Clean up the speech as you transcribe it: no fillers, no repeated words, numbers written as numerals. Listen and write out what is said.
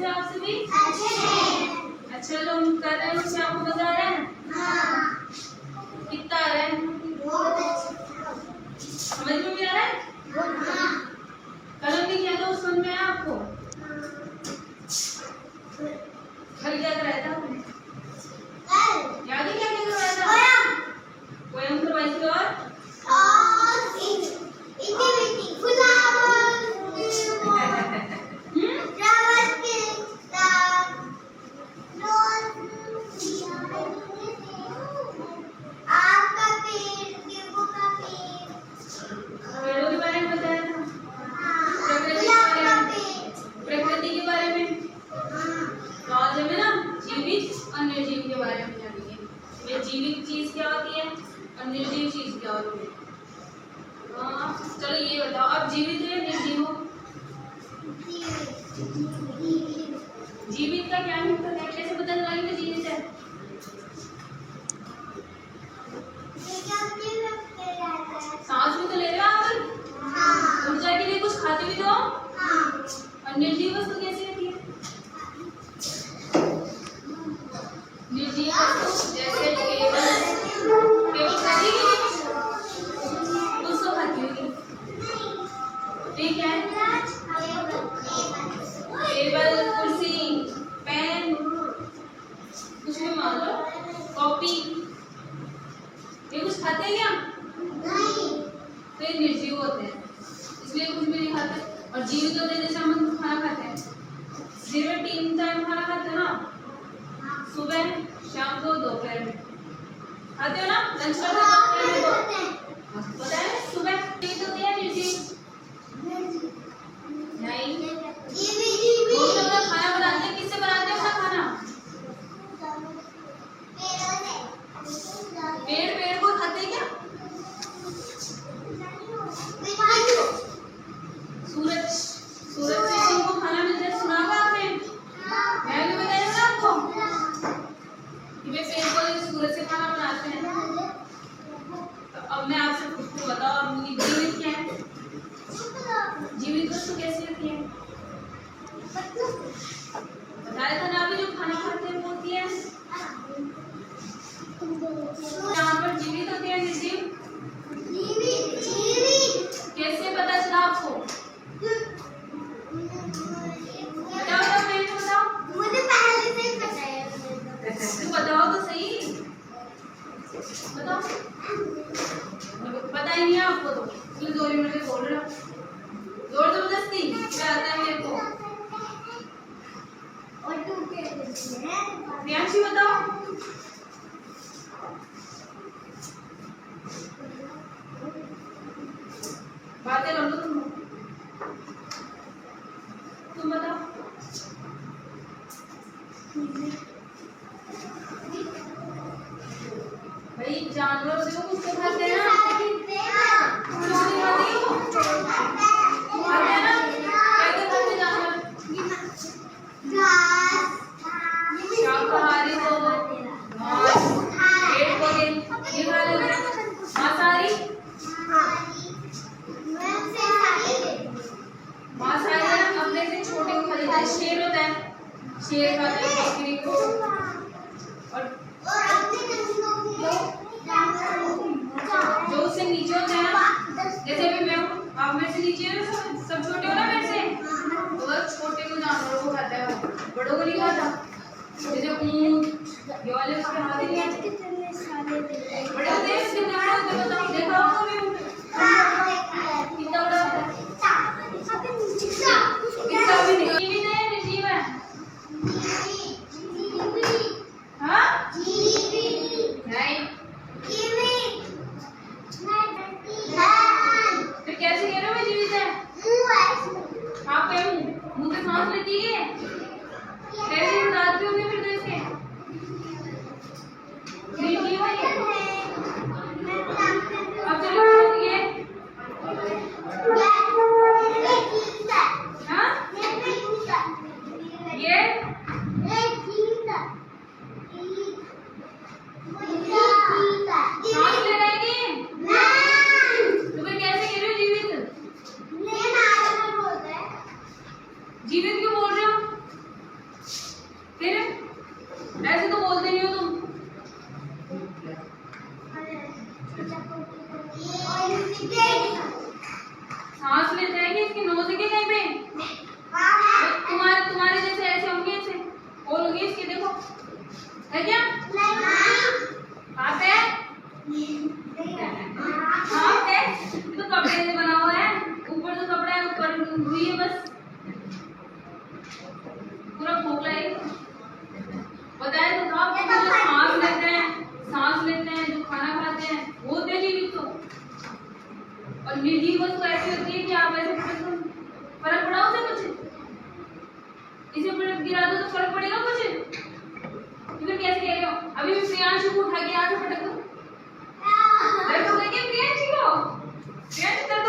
आपसे भी? अच्छा जो हम कर रहे हैं उससे आपको मजा आ रहा है? कितना आ रहा है? समझ में भी आ रहा है? कलम नहीं किया था उस समझ में आया आपको? कल क्या कराया था आपने? याद है क्या करवाया था? पोयम करवाई थी और जीवित चीज क्या होती है और निर्जीव चीज क्या होती है? चलो ये बताओ, अब जीवित है निर्जीव हो? जीवित का क्या मतलब है? कैसे पता चला कि जीवित है? सांस भी तो ले रहे हो आप? ऊर्जा के लिए कुछ खाते भी तो? और निर्जीव वस्तु कैसी रहती है? निर्जीव वस्तु जैसे केवल खाती है कुछ तो खाती होगी। ठीक है, टेबल, कुर्सी, पेन, कुछ भी मान लो, कॉपी, ये कुछ खाते हैं क्या? नहीं। तो ये निर्जीव होते हैं, इसलिए कुछ भी नहीं खाते। और जीवित होते हैं जैसे हम खाना खाते हैं, दिन में 3 टाइम खाना खाते हैं ना, सुबह, शाम को, दोपहर में खाते हो ना? लंच करते हैं पता है? सुबह जीवित होती है निर्जीव? नहीं। वो लोग खाना बनाते हैं, किससे बनाते हैं अपना खाना? पेड़ को खाते हैं क्या? सूरज से उनको खाना मिलता है, सुना होगा आपने? मैं भी बताया था आपको कि वे पेड़ को सूरज से खाना बनाते हैं। तो अब मैं आपसे पूछती हूँ, बताओ जीवित क्या है? जीवित वस्तु कैसी होती है? बताया था ना अभी, जो खाना खाते हैं वो होती है जानवर। जीवित होते हैं निर्जीव? कैसे पता चला आपको? बताओ मैंने बताओ। मुझे पहले से ही पता है। तो बताओ तो सही, बताओ। पता ही नहीं है आपको तो क्यों 2 मिनट में बोल रहे हो? जोर जबरदस्ती क्या आता है मेरे को? प्रियांशी बताओ। बातें कर लो तुम बताओ। भाई जानवर देखो कुछ तो खाते हैं ना? कुछ नहीं खाते हो? खाते हैं ना? क्या खाते जानवर? शाकाहारी तो घास, पेड़ पौधे ये खा लेते हैं। मांसाहारी अपने से छोटे को खा लेता है। शेर होता है, शेर खाता है बकरी को। और जो उससे नीचे होते हैं ना, जैसे अभी मैं हूँ, आप मेरे से नीचे हो, सब छोटे हो ना मेरे से, तो वह छोटे को जानवरों को खाता है, बड़ों को नहीं खाता। जैसे ऊंट, ये वाले उसके हाथ नहीं आते, बड़े होते हैं, कितने बड़े होते हैं बताओ? देखा होगा भी ऊंट कितना बड़ा होता है? कितना भी नहीं। जीवित है निर्जीव है? हाँ? नहीं। फिर कैसे कह रहे हो मैं जीवित है? आप क्या मुंह से सांस लेती है? कैसे बताते होंगे फिर तो इसके? निर्जीव है ये? अब चलो ये हाँ? ये सांस ले रहेगी? तो फिर कैसे कह रहे हो जीवित? जीवित क्यों बोल रहे हो? फिर ऐसे तो बोलते नहीं हो तुम। सांस लेते हैं कि इसकी नोज है क्या कहीं पे? तुम्हारे जैसे ऐसे होंगे, ऐसे और होंगे इसके, देखो है क्या? कहाँ पे है? हाँ है, ये तो कपड़े से बना हुआ है, ऊपर तो कपड़ा है, ऊपर रुई है बस, पूरा खोखला है। बताया तो था आपको, जो सांस लेते हैं, जो खाना खाते हैं, वो होते हैं जीवित तो। और निर्जीव वस्तु ऐसी होती है कि आप ऐसे फर्क पड़ा उसे कुछ? इसे पलट गिरा दो तो फर्क पड़ेगा कुछ? फिर कैसे कह रहे हो? अभी भी प्रियांशु को उठा के यहाँ से पटक दो, देखोगे क्या प्रियांशु को? प्रियांशु कर दो